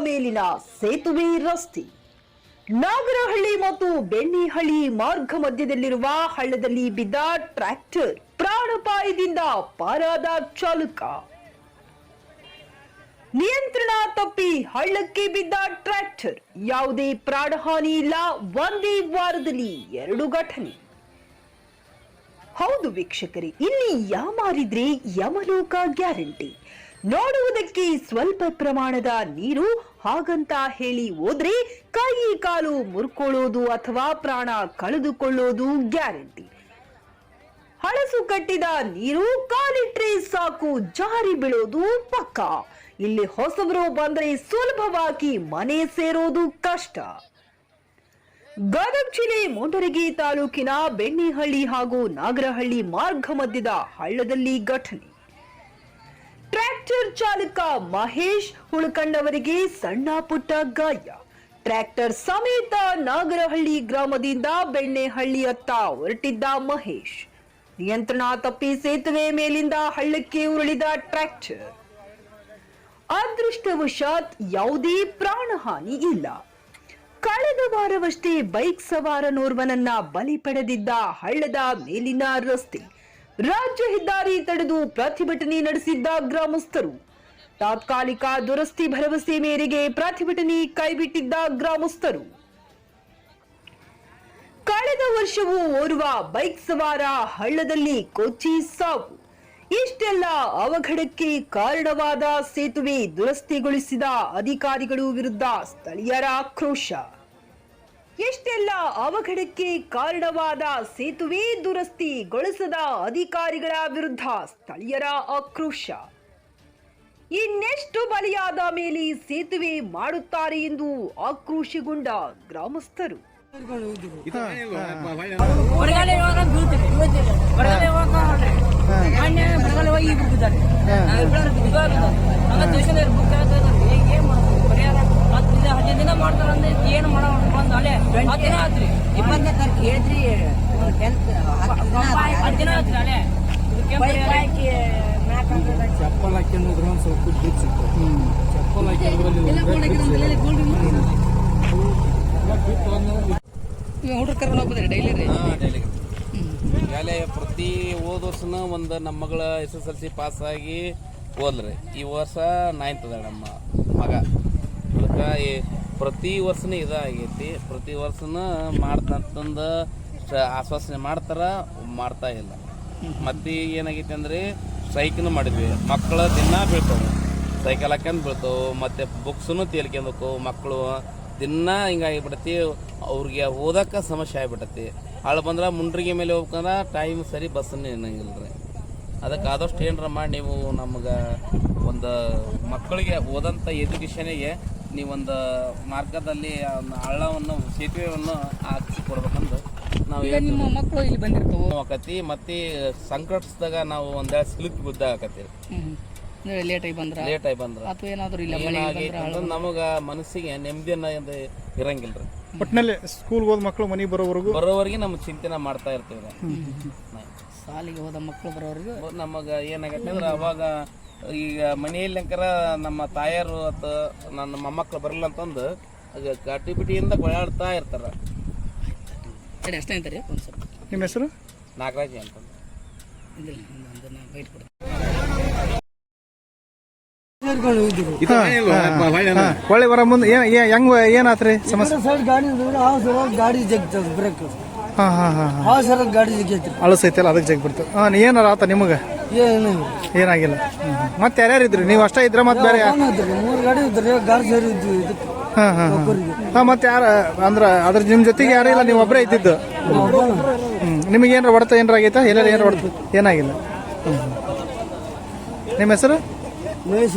ಮೇಲಿನ ಸೇತುವೆ ರಸ್ತೆ ನಾಗರಹಳ್ಳಿ ಮತ್ತು ಬೆಣ್ಣಿಹಳ್ಳಿ ಮಾರ್ಗ ಮಧ್ಯದಲ್ಲಿರುವ ಹಳ್ಳದಲ್ಲಿ ಬಿದ್ದ ಟ್ರ್ಯಾಕ್ಟರ್ ಪ್ರಾಣಾಪಾಯದಿಂದ ಪಾರಾದ ಚಾಲಕ. ನಿಯಂತ್ರಣ ತಪ್ಪಿ ಹಳ್ಳಕ್ಕೆ ಬಿದ್ದ ಟ್ರ್ಯಾಕ್ಟರ್, ಯಾವುದೇ ಪ್ರಾಣಹಾನಿ ಇಲ್ಲ. ಒಂದೇ ವಾರದಲ್ಲಿ 2 ಘಟನೆ. ಹೌದು ವೀಕ್ಷಕರೇ, ಇಲ್ಲಿ ಯಾಮಾರಿದ್ರೆ ಯಮಲೋಕ ಗ್ಯಾರಂಟಿ. ನೋಡುವುದಕ್ಕೆ ಸ್ವಲ್ಪ ಪ್ರಮಾಣದ ನೀರು, ಹಾಗಂತ ಹೇಳಿ ಹೋದ್ರೆ ಕೈ ಕಾಲು ಮುರ್ಕೊಳ್ಳೋದು ಅಥವಾ ಪ್ರಾಣ ಕಳೆದುಕೊಳ್ಳೋದು ಗ್ಯಾರಂಟಿ. ಹಳಸು ಕಟ್ಟಿದ ನೀರು ಕಾಲಿಟ್ರೆ ಸಾಕು ಜಾರಿ ಬೀಳೋದು ಪಕ್ಕ. ಇಲ್ಲಿ ಹೊಸಬರು ಬಂದ್ರೆ ಸುಲಭವಾಗಿ ಮನೆ ಸೇರೋದು ಕಷ್ಟ. ಗದಗ ಜಿಲ್ಲೆ ಮುಂಡರಗಿ ತಾಲೂಕಿನ ಬೆಣ್ಣಿಹಳ್ಳಿ ಹಾಗೂ ನಾಗರಹಳ್ಳಿ ಮಾರ್ಗ ಮಧ್ಯದ ಹಳ್ಳದಲ್ಲಿ ಘಟನೆ. ಟ್ರ್ಯಾಕ್ಟರ್ ಚಾಲಕ ಮಹೇಶ್ ಉಳ್ಕಂಡವರಿಗೆ ಸಣ್ಣ ಪುಟ್ಟ ಗಾಯ. ಟ್ರ್ಯಾಕ್ಟರ್ ಸಮೇತ ನಾಗರಹಳ್ಳಿ ಗ್ರಾಮದಿಂದ ಬೆಣ್ಣೆಹಳ್ಳಿಯತ್ತ ಹೊರಟಿದ್ದ ಮಹೇಶ್ ನಿಯಂತ್ರಣ ತಪ್ಪಿ ಸೇತುವೆ ಮೇಲಿಂದ ಹಳ್ಳಕ್ಕೆ ಉರುಳಿದ ಟ್ರ್ಯಾಕ್ಟರ್. ಅದೃಷ್ಟವಶಾತ್ ಯಾವುದೇ ಪ್ರಾಣಹಾನಿ ಇಲ್ಲ. ಕಳೆದ ವಾರವಷ್ಟೇ ಬೈಕ್ ಸವಾರನೋರ್ವನನ್ನ ಬಲಿ ಪಡೆದಿದ್ದ ಹಳ್ಳದ ಮೇಲಿನ ರಸ್ತೆ ರಾಜ್ಯ ಹೆದ್ದಾರಿ ತಡೆದು ಪ್ರತಿಭಟನೆ ನಡೆಸಿದ್ದ ಗ್ರಾಮಸ್ಥರು. ತಾತ್ಕಾಲಿಕ ದುರಸ್ತಿ ಭರವಸೆ ಮೇರೆಗೆ ಪ್ರತಿಭಟನೆ ಕೈಬಿಟ್ಟಿದ್ದ ಗ್ರಾಮಸ್ಥರು. ಕಳೆದ ವರ್ಷವೂ ಓರ್ವ ಬೈಕ್ ಸವಾರ ಹಳ್ಳದಲ್ಲಿ ಕೊಚ್ಚಿ ಸಾವು. ಇಷ್ಟೆಲ್ಲ ಅವಘಡಕ್ಕೆ ಕಾರಣವಾದ ಸೇತುವೆ ದುರಸ್ತಿಗೊಳಿಸಿದ ಅಧಿಕಾರಿಗಳು ವಿರುದ್ಧ ಸ್ಥಳೀಯರ ಆಕ್ರೋಶ. ಎಷ್ಟೆಲ್ಲ ಅವಘಡಕ್ಕೆ ಕಾರಣವಾದ ಸೇತುವೆ ದುರಸ್ತಿಗೊಳಿಸದ ಅಧಿಕಾರಿಗಳ ವಿರುದ್ಧ ಸ್ಥಳೀಯರ ಆಕ್ರೋಶ. ಇನ್ನೆಷ್ಟು ಬಲಿಯಾದ ಮೇಲೆ ಸೇತುವೆ ಮಾಡುತ್ತಾರೆ ಎಂದು ಆಕ್ರೋಶಗೊಂಡ ಗ್ರಾಮಸ್ಥರು. ಏನು ಮಾಡೋಣ ಚಪ್ಪಲ್ ಹಾಕಿದ್ರೆ ಒಂದು ಸ್ವಲ್ಪ ಚಪ್ಪಲ್ ಹುಡುಗರು ಕರ್ಕೊಂಡು ಹೋಗ್ಬೋದ್ರಿ ಡೈಲಿ ಪ್ರತಿ ಹೋದ ವರ್ಷನ ಒಂದು ನಮ್ಮ ಮಗಳ SSLC ಪಾಸ್ ಆಗಿ ಹೋದ್ರಿ. ಈ ವರ್ಷ 9th ಅದ ನಮ್ಮ ಮಗ. ಅದಕ್ಕೆ ಪ್ರತಿ ವರ್ಷನೇ ಇದಾಗೈತಿ. ಪ್ರತಿ ವರ್ಷನ ಮಾಡ್ತಂತಂದು ಆಶ್ವಾಸನೆ ಮಾಡ್ತಾ ಇಲ್ಲ. ಮತ್ತೆ ಏನಾಗೈತಿ ಅಂದ್ರೆ ಸ್ಟ್ರೈಕ್ನು ಮಾಡಿದ್ವಿ. ಮಕ್ಕಳ ದಿನ ಬೀಳ್ತಾವೆ, ಸೈಕಲ್ ಹಾಕ್ಯಂದು ಬೀಳ್ತಾವೆ, ಮತ್ತು ಬುಕ್ಸನ್ನು ತೇಲ್ಕೊಂಬೇಕು. ಮಕ್ಕಳು ದಿನ ಹಿಂಗಾಗಿಬಿಡತಿ. ಅವ್ರಿಗೆ ಓದಕ್ಕೆ ಸಮಸ್ಯೆ ಆಗಿಬಿಟ್ಟತಿ. ಹಾಳು ಬಂದ್ರೆ ಮುಂಡ್ರಿಗೆ ಮೇಲೆ ಹೋಗ್ಬೇಕಂದ್ರೆ ಟೈಮ್ ಸರಿ ಬಸ್ಸನ್ನು ಏನಂಗಿಲ್ಲ ರೀ. ಅದಕ್ಕೆ ಆದಷ್ಟು ಏನರ ಮಾಡಿ ನೀವು ನಮ್ಗೆ ಒಂದು ಮಕ್ಕಳಿಗೆ ಓದಂಥ ಎಜುಕೇಷನಿಗೆ ನೀವೊಂದು ಮಾರ್ಗದಲ್ಲಿ ಹಳ್ಳವನ್ನು ಸೇತುವೆಯನ್ನು ಹಾಕಿ ಕೊಡ್ಬೇಕಂದು ನಾವು ನಿಮ್ಮ ಮಕ್ಕಳು ಇಲ್ಲಿ ಬಂದಿರ್ತಾವೆ ಆಕತಿ. ಮತ್ತು ಸಂಕಟಿಸಿದಾಗ ನಾವು ಒಂದೆರಡು ಸಿಲುಕಿ ಗುದ್ದಾಕತ್ತೀವಿ. ಲೇಟಾಗಿ ಬಂದ್ರೆ ಅಥವಾ ಏನಾದರೂ ಇಲ್ಲ ನಮಗೆ ಮನಸ್ಸಿಗೆ ನೆಮ್ಮದಿಯನ್ನು ಇರಂಗಿಲ್ಲ ರೀ. ಒಟ್ಟಿನಲ್ಲಿ ಸ್ಕೂಲ್ಗೆ ಹೋದ ಮಕ್ಕಳು ಮನೆಗೆ ಬರೋವರೆಗೆ ನಮ್ಗೆ ಚಿಂತನೆ ಮಾಡ್ತಾ ಇರ್ತೀವಿ. ಶಾಲೆಗೆ ಹೋದ ಮಕ್ಕಳು ಬರೋವರೆಗೂ ನಮಗೆ ಏನಾಗತ್ತೆ ಅಂದ್ರೆ ಅವಾಗ ಈಗ ಮನೆಯಲ್ಲಿಂಕರ ನಮ್ಮ ತಾಯರು ಅಥವಾ ನನ್ನ ಮೊಮ್ಮಕ್ಕಳು ಬರಲ್ಲ ಅಂತಂದು ಕಟ್ಟಿಬಿಟ್ಟಿಯಿಂದ ಗೊಳಾಡ್ತಾ ಇರ್ತಾರೆ. ಅಷ್ಟೇ ಅಂತಾರೆ. ನಿಮ್ಮ ಹೆಸರು? ನಾಗರಾಜಿ ಅಂತ. ಹೊಳೆ ಬರ ಮುಂದೆ ಹೆಂಗ್ ಏನಾತ್ರಿ ಸಮಸ್ಯೆ? ಗಾಡಿ ಜಗ್ತದ ಬ್ರೇಕ್ ಗಾಡಿ ಜಗ್ಗೈತಿ, ಅಳಸೈತಲ್ಲ ಅದಕ್ಕೆ ಜಗ್ ಬಿಡ್ತು. ಏನಾರ ಆತ ನಿಮಗೆ? ಏನಾಗಿಲ್ಲ. ಮತ್ತೆ ಯಾರ್ಯಾರು ಇದ್ರಿ? ನೀವು ಅಷ್ಟೇ ಇದ್ರ ಮತ್ತೆ ಬೇರೆ? 3 ಗಾಡಿ ಇದ್ರಿ, ಗಾಡಿ ಸೇರಿ ಇದ್ವಿ. ಮತ್ತೆ ಯಾರ ಅಂದ್ರ ಅದ್ರ ನಿಮ್ ಜೊತೆಗೆ ಯಾರು ಇಲ್ಲ, ನೀವು ಒಬ್ಬರೇ ಇದ್ದಿದ್ದು? ನಿಮಗೆ ಏನಾರ ಹೊಡೆತ ಏನಾರ ಆಗೈತಾ? ಎಲ್ಲಾರು ಏನಾರ ಹೊಡೆತ? ಏನಾಗಿಲ್ಲ. ನಿಮ್ಮ ಹೆಸರು? ಮಹೇಶ್